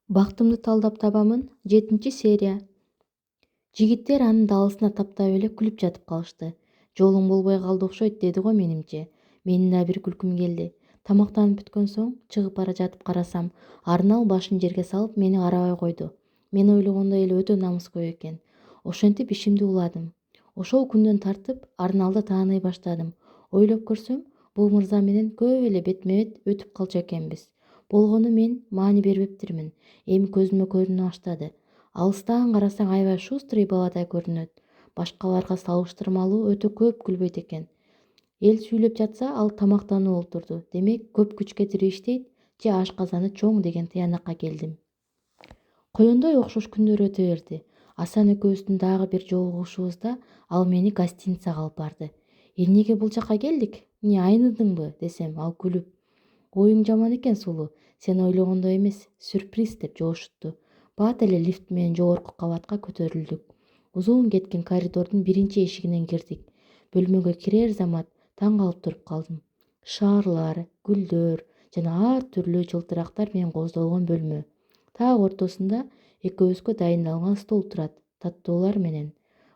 Бактымды талдап табамын. 7-серия. Жигиттер анын далысына таптап эле күлүп жатып калышты. Жолуң болбой калды окшойт деди го менимче. Менин да бир күлкүм келди. Тамактанып бүткөн соң чыгып бара жатып карасам, Арнал башын жерге салып мени карабай койду. Мен ойлогондой эле өтө намыской экен. Ошентип ишимди уладым. Ошол күндөн тартып Арналды тааный баштадым. Ойлоп көрсөм, бул мырза менен көп эле бетме-бет өтүп калчу экенбиз. Болгону мен маани бербептирмин. Эми көзүмө көрүнө баштады. Алыстан карасаң аябай шустрый баладай көрүнөт. Башкаларга салыштырмалуу өтө көп күлбөйт экен. Эл сүйлөп жатса ал тамактанып олтурду. Демек көп күчкө тириштейт же ашказаны чоң деген тыянакка келдим. Коендой окшош күндөр өтө берди. Асан экөөбүздүн дагы бир жолугушуубузда ал мени гостиницага алып барды. Эмнеге бул жака келдик? Эмне айныдыңбы десем, ал күлүп: Оюң жаман экен Сулуу. Сен ойлогондой эмес, сюрприз деп жоошутту. Бат эле лифт менен жогорку кабатка көтөрүлдүк. Узун кеткен коридордун биринчи эшигинен кирдик. Бөлмөгө кирер замат таң калып туруп калдым. Шаарлар, гүлдөр жана ар түрлүү жылтырактар менен коздолгон бөлмө. Так ортосунда экөөбүзгө дайындалган стол турат, таттуулар менен.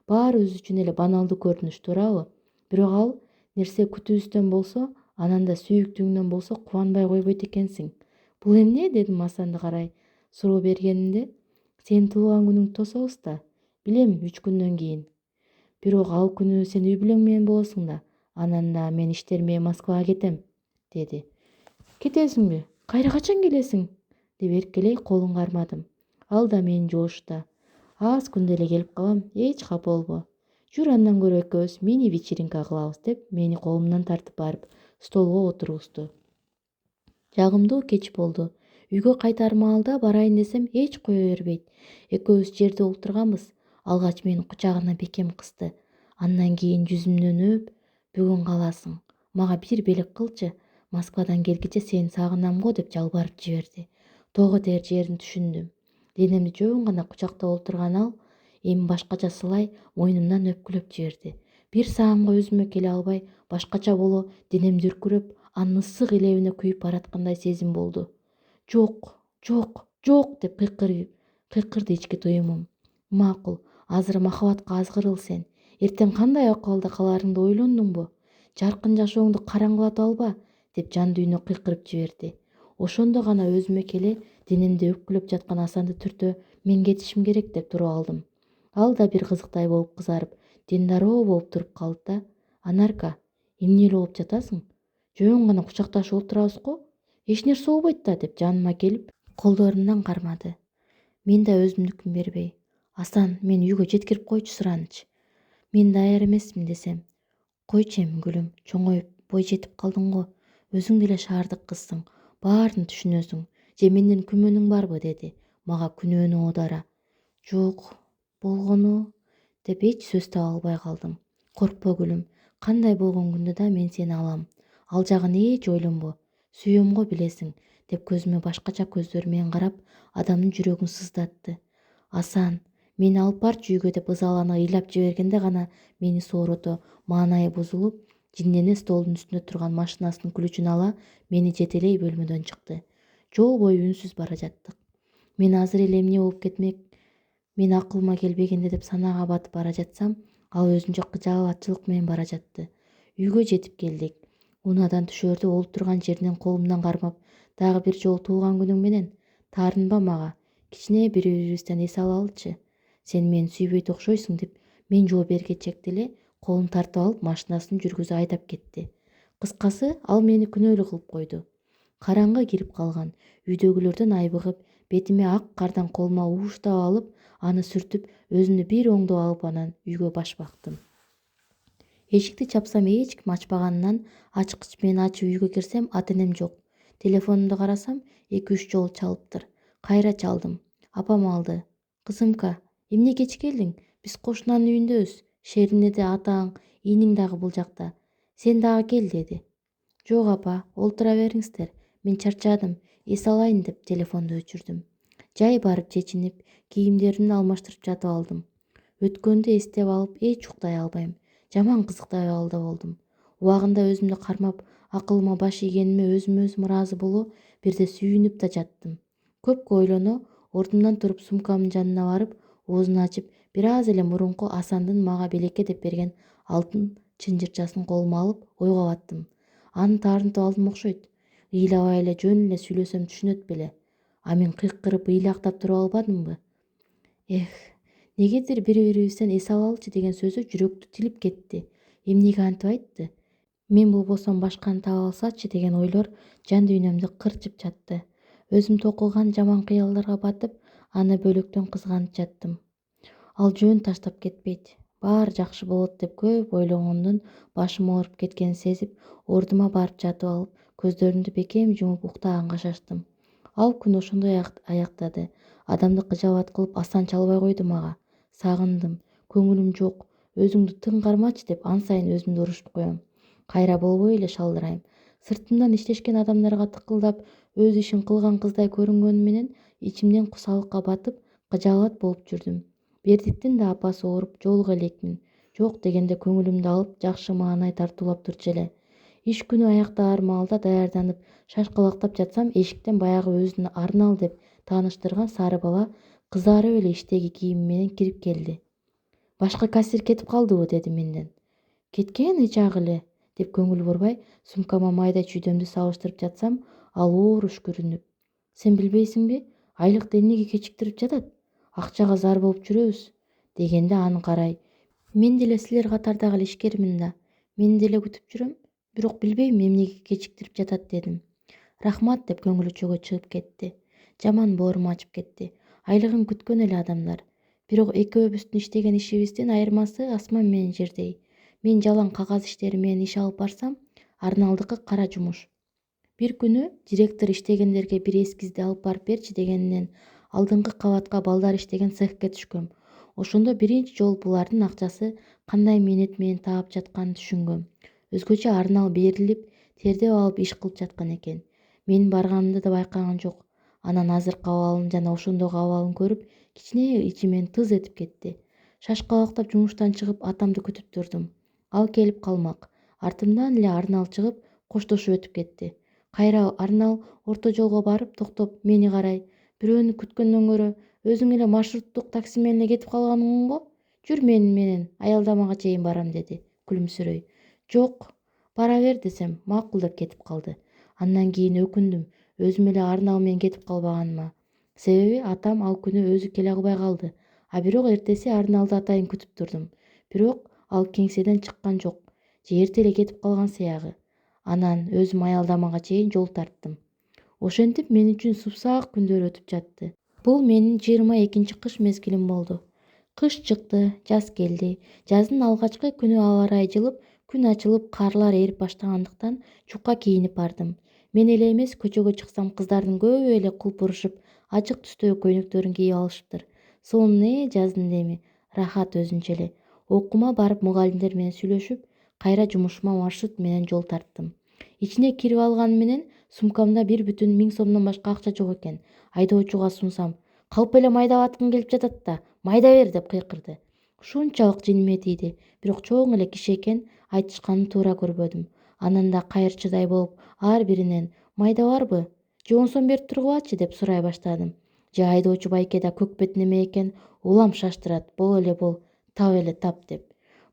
Баарыбыз үчүн эле баналдуу көрүнүш, туурабы? Бирок ал нерсе күтүүбүздөн болсо, анан да сүйүктүүңдөн болсо кубанбай койбойт экенсиң. Бул эмне дедим Асанды карай. Суроо бергенимде: Сенин туулган күнүңдү тособуз да. Билем, 3 күндөн кийин. Бирок ал күнү сен үй бүлөң менен болосуң да. Анан да мен иштер менен Москвага кетем, деди. Кетесиңби? Кайра качан келесиң? Деп эркелей колун кармадым. Ал да мени жоошта. Аз күндө эле келип калам, эч капа болбо. Жүр андан көрө экөөбүз мини вечеринка кылабыз деп мени колумдан тартып барып столго отургузду. Жагымдуу кеч болду. Үйгө кайтар маалда барайын десем эч кое бербейт. Экөөбүз жерде отурганбыз. Алгач мени кучагына бекем кысты. Андан кийин жүзүмдөн өп: Бүгүн каласың. Мага бир белек кылчы. Москвадан келгиче сени сагынам го деп жалбарып жиберди. Того тээр жерин түшүндүм. Денемди жөн гана кучактап отурган ал эми башкача сылай мойнумдан өпкүлөп жиберди. Бир саамга өзүмө келе албай, башкача боло денемди үркүрөп, анын ысык илебине күйүп бараткандай сезим болду. Жок, жок, жок деп кыйкырды ички туюмум. Макул, азыр махабатка азгырыл сен. Эртең кандай акыбалда каларыңды ойлондуңбу? Жаркын жашооңду караңгылатып алба, деп жан дүйнө кыйкырып жиберди. Ошондо гана өзүмө келе, денемди өпкүлөп жаткан Асанды түртө, мен кетишим керек деп туруп алдым. Ал да бир кызыктай болуп кызарып, дендароо болуп туруп калды да: Анарка, эмне эле болуп жатасың? Жөн гана кучакташып отурабыз го. Эч нерсе болбойт да, деп жаныма келип, колдорумдан кармады. Мен да өзүмдүкүн бербей: Асан, мен үйгө жеткирип койчу суранычы. Мен даяр эмесмин десем: Койчу эми гүлүм, чоңоюп бой жетип калдың го. Өзүң деле шаардык кызсың, баарын түшүнөсүң. Же менден күмөнүң барбы, деди мага күнөөнү оодара. Жок, болгону, деп эч сөз таба албай калдым. Коркпо гүлүм, кандай болгон күндө да мен сени алам. Ал жагын эч ойлонбо. Сүйөм го, билесиң, деп көзүмө башкача көздөр менен карап, адамдын жүрөгүн сыздатты. Асан, мени алып барчы үйгө деп ызалана ыйлап жибергенде гана мени соорото маанайы бузулуп, жиндене столдун үстүндө турган машинасынын ключун ала, мени жетелей бөлмөдөн чыкты. Жол бою үнсүз бара жаттык. Мен азыр эле эмне болуп кетмек, мен акылыма келбегенде деп санаага батып бара жатсам, ал өзүнчө кыжаалатчылык менен бара жатты. Үйгө жетип келдик. Унаадан түшөрдө ол турган жеринен колумдан кармап: Дагы бир жолу туулган күнүң менен. Таарынба мага. Кичине бири-бирибизден эс алалычы. Сен мени сүйбөйт окшойсуң, деп мен жооп бергечекти эле колун тартып алып машинасын жүргүзүп айдап кетти. Кыскасы, ал мени күнөөлүү кылып койду. Караңгы кирип калган. Үйдөгүлөрдөн айбыгып, бетиме ак кардан колума ууштап алып, аны сүртүп, өзүмдү бир оңдоп алып анан үйгө баш бактым. Эшикти чапсам эч ким ачпаганынан ачкыч менен ачып үйгө кирсем, ата-энем жок. Телефонумду карасам, 2-3 жолу чалыптыр. Кайра чалдым. Апам алды. Кызымка, эмне кеч келдиң? Биз кошунанын үйүндөбүз. Шерине атаң, иниң дагы бул жакта. Сен дагы кел, деди. Жок апа, олтура бериңиздер. Мен чарчадым, эс алайын деп телефонду өчүрдүм. Жай барып чечинип, кийимдеримди алмаштырып жатып алдым. Өткөндү эстеп алып эч уктай албайм. Жаман кызыктай абалда болдум. Убагында өзүмдү кармап, акылыма баш ийгениме өзүмө өзүм ыраазы боло, бирде сүйүнүп да жаттым. Көпкө ойлоно, Ордумдан туруп сумкамдын жанына барып, оозун ачып, бир аз эле мурунку Асандын мага белекке деп берген алтын чынжырчасын колума алып ойго баттым. Аны таарынтып алдым окшойт. Ыйлабай эле жөн эле сүйлөсөм түшүнөт беле. А мен кыйкырып ыйлактап туруп албадымбы? Эх, негедир бири-бирибизден эс алалычы деген сөзү жүрөктү тилип кетти. Эмнеге антип айтты? Мен болбосом башканы таба алсачы деген ойлор жан дүйнөмдү кырчып жатты. Өзүм токулган жаман кыялдарга батып, аны бөлөктөн кызганып жаттым. Ал жөн таштап кетпейт. Баары жакшы болот деп көп ойлогондон башым ооруп кеткенин сезип, ордума барып жатып алып, көздөрүмдү бекем жумуп уктаганга шаштым. Ал күн ошондой аяктады. Адамды кыжабат кылып Асан чалбай койду мага. Сагындым, көңүлүм жок, өзүңдү тың кармачы деп ан сайын өзүмдү урушуп коем. Кайра болбой эле шалдырайм. Сыртымдан иштешкен адамдарга тыкылдап, өз ишин кылган кыздай көрүнгөнүм менен ичимден кусалыкка батып, кыжаалат болуп жүрдүм. Бердиктин да апасы ооруп жолуга элекмин. Жок дегенде көңүлүмдү алып, жакшы маанай тартуулап турчу эле. Иш күнү аяктаар маалда даярданып, шашкалактап жатсам, эшиктен баягы өзүн Арнал деп тааныштырган сары бала кызарып эле иштеги кийими менен кирип келди. Башкы кассир кетип калдыбы, деди менден. Кеткен ычак эле, деп көңүл бурбай, сумкама майда чүйдөмдү сабыштырып жатсам, ал оор үшкүрүнүп: Сен билбейсиңби? Айлыкты эмнеге кечиктирип жатат? Акчага зар болуп жүрөбүз, дегенде аны карай: Мен деле силер катардагы эле ишкермин да. Мен деле күтүп жүрөм, бирок билбейм эмнеге кечиктирип жатат, дедим. Рахмат, деп көңүлү чөгө чыгып кетти. Жаман боорум ачып кетти. Айлыгын күткөн эле адамдар. Бирок экөөбүздүн иштеген ишибиздин айырмасы асман менен жердей. Мен жалаң кагаз иштери менен иш алып барсам, Арналдыкы кара жумуш. Бир күнү директор иштегендерге бир эскизди алып барып берчи дегенинен алдыңкы кабатка балдар иштеген цехке түшкөм. Ошондо биринчи жолу булардын акчасы кандай мээнет менен таап жатканын түшүнгөм. Өзгөчө Арнал берилип, тердеп алып иш кылып жаткан экен. Менин барганымды да байкаган жок. Анан азыркы абалын жана ошондогу абалын көрүп, кичине ичимен тыз этип кетти. Шашкалактап жумуштан чыгып атамды күтүп турдум. Ал келип калмак. Артымдан эле Арнал чыгып, коштошуп өтүп кетти. Кайра Арнал орто жолго барып токтоп мени карай: Бирөөнү күткөндөн көрө өзүң эле маршруттук такси менен эле кетип калгансың го? Жүр менен аялдамага чейин барам, деди күлүмсүрөй. Жок, бара бер десем, макул деп кетип калды. Андан кийин өкүндүм өзүм эле Арнал менен кетип калбаганыма. Себеби атам ал күнү өзү келе албай калды. А бирок эртеси Арналды атайын күтүп турдум. Бирок ал кеңседен чыккан жок. Же эрте эле кетип калган сыягы. Анан өзүм аялдамага чейин жол тарттым. Ошентип мен үчүн супсаак күндөр өтүп жатты. Бул менин 22-киш кыш мезгилим болду. Кыш чыкты, жаз келди. Жаздын алгачкы күнү аба ырайы жылып, күн ачылып, карлар эрип баштагандыктан жука кийинип бардым. Мен эле эмес, көчөгө чыксам кыздардын көбү эле кулпурушуп, ачык түстөгү көйнөктөрүн кийип алышыптыр. Сонун жаздын деми, рахат өзүнчө эле. Окуума барып мугалимдер менен сүйлөшүп, кайра жумушума маршрут менен жол тарттым. Ичине кирип алганым менен сумкамда 1,1000 сомдон башка акча жок экен. Айдоочуга сунсам: Калп эле майдап аткың келип жатат да, майда бер, деп кыйкырды. Ушунчалык жиниме тийди, бирок чоң эле киши экен, айтышканын туура көрбөдүм. Анан да кайырчыдай болуп, ар биринен: Майда барбы? Же 10 сом берип тургулачы, деп сурай баштадым. Же айдоочу байке да көкпет неме экен, улам шаштырат: Бол эле бол, тап эле тап, деп.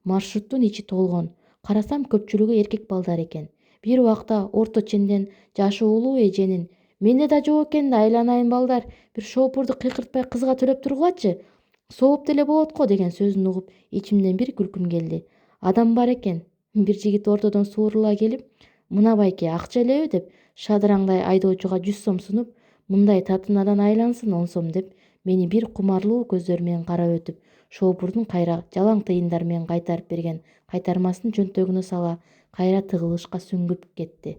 Маршруттун ичи толгон. Карасам көпчүлүгү эркек балдар экен. Бир убакта орто ченден жашы улуу эженин: Менде да жок экен да, айланайын балдар, бир шоопурду кыйкыртпай кызга төлөп тургулачы, сооп деле болот го, деген сөзүн угуп, ичимден бир күлкүм келди. Адам бар экен. Бир жигит ортодон suurула келип: Мына байке, акча элеби, деп шадыраңдай айдоочуга 100 сом сунуп: Мындай татынадан айлансын 10 сом, деп мени бир кумарлуу көздөр менен карап өтүп, шоопурдун кайра жалаң тыйындар менен кайтарып берген кайтармасын чөнтөгүнө сала, кайра тыгылышка сүңгүп кетти.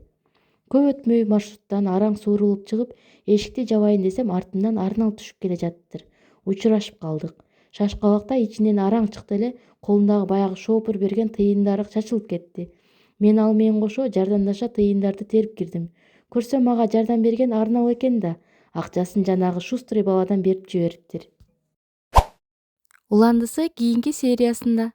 Көп өтмөй маршруттан араң suurулуп чыгып, эшикти жабайын десем, артымдан Арнал түшүп келе жатыптыр. Учурашып калдык. Шашкалакта ичинен араң чыкты эле, колундагы баягы шоопур берген тыйындары чачылып кетти. Мен ал менен кошо жардамдаша тыйындарды терип кирдим. Көрсөм мага жардам берген Арнал экен да, акчасын жанагы шустрый бабадан берип жибериптир. Уландысы кийинки сериясында.